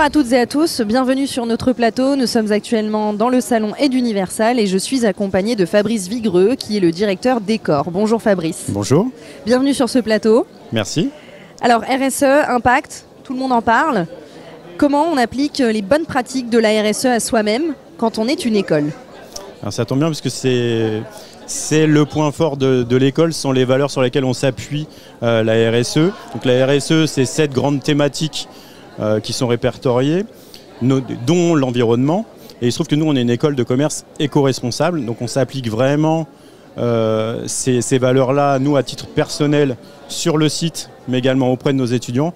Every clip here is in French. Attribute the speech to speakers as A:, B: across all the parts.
A: à toutes et à tous, bienvenue sur notre plateau. Nous sommes actuellement dans le salon Eduniversal et je suis accompagnée de Fabrice Vigreux qui est le directeur Décor. Bonjour Fabrice.
B: Bonjour.
A: Bienvenue sur ce plateau.
B: Merci.
A: Alors RSE, impact, tout le monde en parle. Comment on applique les bonnes pratiques de la RSE à soi-même quand on est une école?
B: Alors ça tombe bien parce que c'est le point fort de l'école, ce sont les valeurs sur lesquelles on s'appuie la RSE. Donc la RSE, c'est 7 grandes thématiques qui sont répertoriées, dont l'environnement. Et il se trouve que nous, on est une école de commerce éco-responsable, donc on s'applique vraiment ces valeurs-là, nous, à titre personnel, sur le site, mais également auprès de nos étudiants,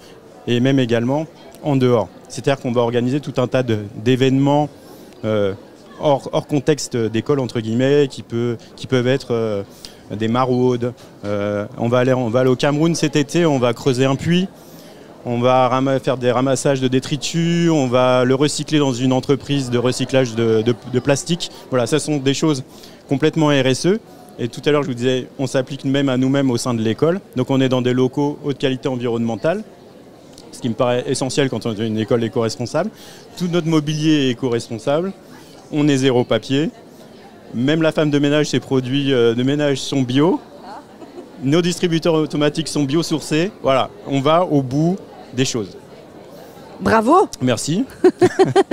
B: et même également en dehors. C'est-à-dire qu'on va organiser tout un tas d'événements hors contexte d'école, entre guillemets, qui peuvent être des maraudes. On va aller au Cameroun cet été, on va creuser un puits, on va faire des ramassages de détritus, on va le recycler dans une entreprise de recyclage de plastique. Voilà, ça sont des choses complètement RSE. Et tout à l'heure, je vous disais, on s'applique même à nous-mêmes au sein de l'école. Donc on est dans des locaux haute qualité environnementale, ce qui me paraît essentiel quand on est une école éco-responsable. Tout notre mobilier est éco-responsable. On est zéro papier. Même la femme de ménage, ses produits de ménage sont bio. Nos distributeurs automatiques sont biosourcés. Voilà, on va au bout des choses.
A: Bravo.
B: Merci.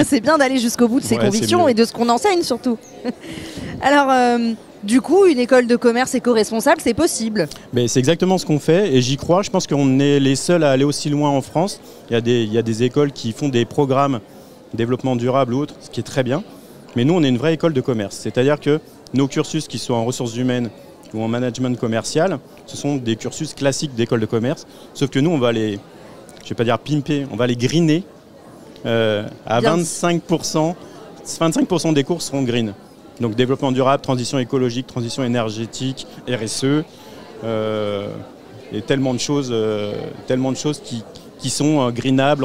A: C'est bien d'aller jusqu'au bout de ses convictions et de ce qu'on enseigne surtout. Alors, du coup, une école de commerce éco-responsable, c'est possible.
B: Mais c'est exactement ce qu'on fait et j'y crois. Je pense qu'on est les seuls à aller aussi loin en France. Il y a des écoles qui font des programmes développement durable ou autre, ce qui est très bien. Mais nous, on est une vraie école de commerce. C'est-à-dire que nos cursus, qui soient en ressources humaines ou en management commercial, ce sont des cursus classiques d'école de commerce. Sauf que nous, on va les, je ne vais pas dire pimper, on va les greener à 25%. 25% des cours seront green. Donc développement durable, transition écologique, transition énergétique, RSE, et tellement de choses qui sont greenables,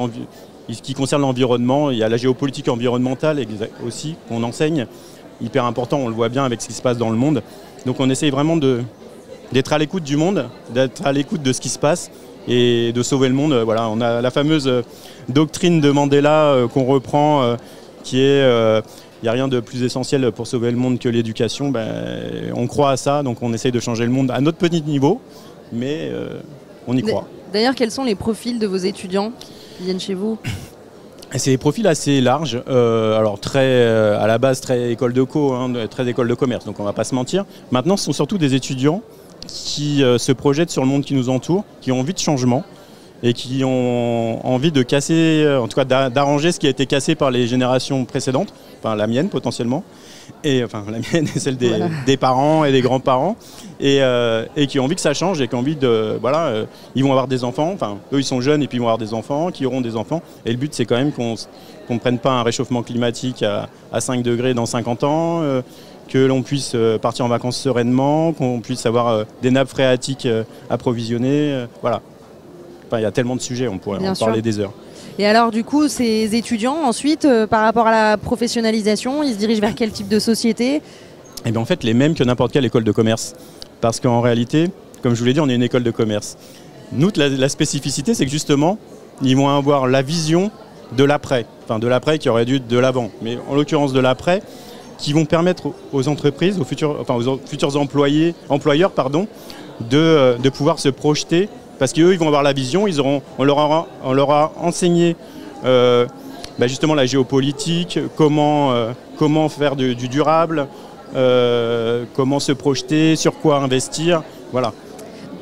B: qui concernent l'environnement. Il y a la géopolitique environnementale aussi qu'on enseigne, hyper important, on le voit bien avec ce qui se passe dans le monde. Donc on essaye vraiment d'être à l'écoute du monde, d'être à l'écoute de ce qui se passe et de sauver le monde. Voilà, on a la fameuse doctrine de Mandela qu'on reprend, qui est il n'y a rien de plus essentiel pour sauver le monde que l'éducation. On croit à ça, donc on essaye de changer le monde à notre petit niveau, mais on y croit.
A: D'ailleurs, quels sont les profils de vos étudiants qui viennent chez vous?
B: C'est des profils assez larges, alors à la base très école de co, très école de commerce, donc on ne va pas se mentir. Maintenant, ce sont surtout des étudiants qui se projettent sur le monde qui nous entoure, qui ont envie de changement et qui ont envie de casser, en tout cas d'arranger ce qui a été cassé par les générations précédentes, enfin la mienne potentiellement, et enfin la mienne et celle des parents et des grands-parents, et qui ont envie que ça change et qui ont envie de, ils vont avoir des enfants, enfin eux ils sont jeunes et puis ils vont avoir des enfants, qui auront des enfants, et le but c'est quand même qu'on ne prenne pas un réchauffement climatique à 5 degrés dans 50 ans, que l'on puisse partir en vacances sereinement, qu'on puisse avoir des nappes phréatiques approvisionnées, voilà. Enfin, il y a tellement de sujets, on pourrait en parler des heures.
A: Et alors du coup, ces étudiants, ensuite, par rapport à la professionnalisation, ils se dirigent vers quel type de société?
B: Eh bien en fait, les mêmes que n'importe quelle école de commerce. Parce qu'en réalité, comme je vous l'ai dit, on est une école de commerce. Nous, la spécificité, c'est que justement, ils vont avoir la vision de l'après. Enfin, de l'après qui aurait dû être de l'avant. Mais en l'occurrence de l'après, qui vont permettre aux entreprises, aux futurs employeurs, de pouvoir se projeter. Parce qu'eux, ils vont avoir la vision, on leur aura enseigné justement la géopolitique, comment faire du durable, comment se projeter, sur quoi investir, voilà.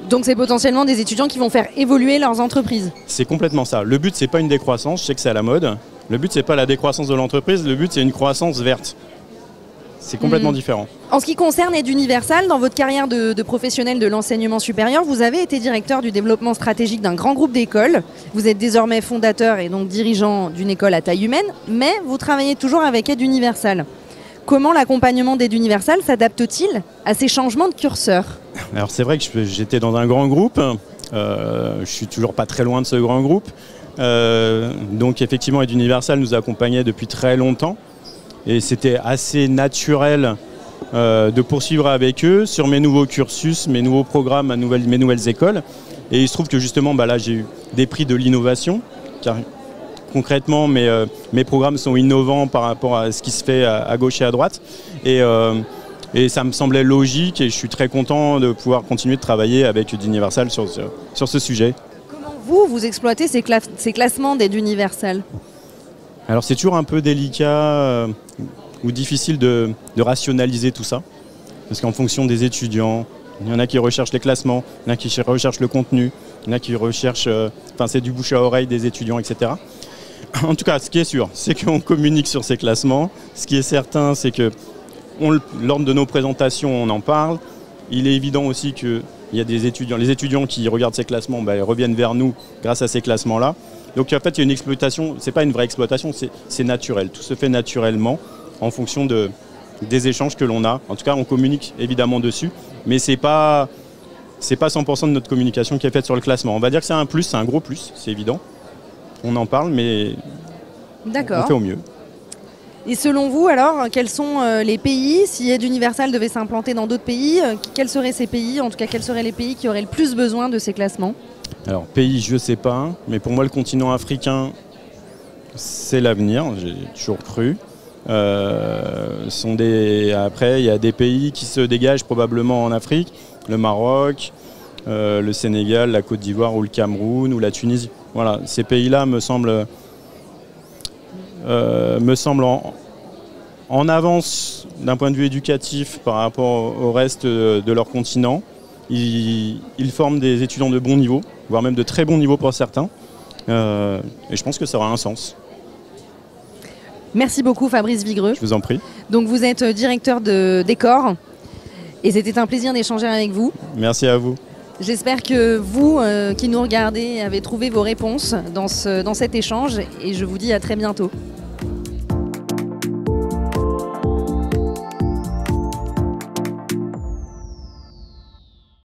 A: Donc c'est potentiellement des étudiants qui vont faire évoluer leurs entreprises.
B: C'est complètement ça. Le but, c'est pas une décroissance, je sais que c'est à la mode. Le but, c'est pas la décroissance de l'entreprise, le but, c'est une croissance verte. C'est complètement différent.
A: En ce qui concerne Eduniversal, dans votre carrière de professionnel de l'enseignement supérieur, vous avez été directeur du développement stratégique d'un grand groupe d'écoles. Vous êtes désormais fondateur et donc dirigeant d'une école à taille humaine, mais vous travaillez toujours avec Eduniversal. Comment l'accompagnement d'Eduniversal s'adapte-t-il à ces changements de curseur?
B: Alors c'est vrai que j'étais dans un grand groupe, je suis toujours pas très loin de ce grand groupe. Donc effectivement Eduniversal nous accompagnait depuis très longtemps. Et c'était assez naturel de poursuivre avec eux sur mes nouveaux cursus, mes nouveaux programmes, mes nouvelles écoles. Et il se trouve que justement, là, j'ai eu des prix de l'innovation concrètement, mes programmes sont innovants par rapport à ce qui se fait à gauche et à droite. Et ça me semblait logique et je suis très content de pouvoir continuer de travailler avec d'Universal sur ce sujet.
A: Comment vous exploitez ces classements d'aide universelle?
B: Alors c'est toujours un peu délicat ou difficile de rationaliser tout ça. Parce qu'en fonction des étudiants, il y en a qui recherchent les classements, il y en a qui recherchent le contenu, il y en a qui recherchent, c'est du bouche à oreille des étudiants, etc. En tout cas, ce qui est sûr, c'est qu'on communique sur ces classements. Ce qui est certain, c'est que lors de nos présentations, on en parle. Il est évident aussi qu'il y a des étudiants, les étudiants qui regardent ces classements, ils reviennent vers nous grâce à ces classements-là. Donc en fait, il y a une exploitation, c'est pas une vraie exploitation, c'est naturel. Tout se fait naturellement en fonction des échanges que l'on a. En tout cas, on communique évidemment dessus, mais c'est pas 100% de notre communication qui est faite sur le classement. On va dire que c'est un plus, c'est un gros plus, c'est évident. On en parle, mais on fait au mieux.
A: Et selon vous, alors, quels sont les pays, si Aide Universal devait s'implanter dans d'autres pays, quels seraient ces pays, en tout cas quels seraient les pays qui auraient le plus besoin de ces classements?
B: Alors, pays, je ne sais pas, mais pour moi, le continent africain, c'est l'avenir, j'ai toujours cru. Après, il y a des pays qui se dégagent probablement en Afrique, le Maroc, le Sénégal, la Côte d'Ivoire ou le Cameroun ou la Tunisie. Voilà, ces pays-là me semblent en avance d'un point de vue éducatif par rapport au reste de leur continent. Ils forment des étudiants de bon niveau, voire même de très bon niveau pour certains. Et je pense que ça aura un sens.
A: Merci beaucoup Fabrice Vigreux.
B: Je vous en prie.
A: Donc vous êtes directeur de décor et c'était un plaisir d'échanger avec vous.
B: Merci à vous.
A: J'espère que vous qui nous regardez avez trouvé vos réponses dans cet échange et je vous dis à très bientôt.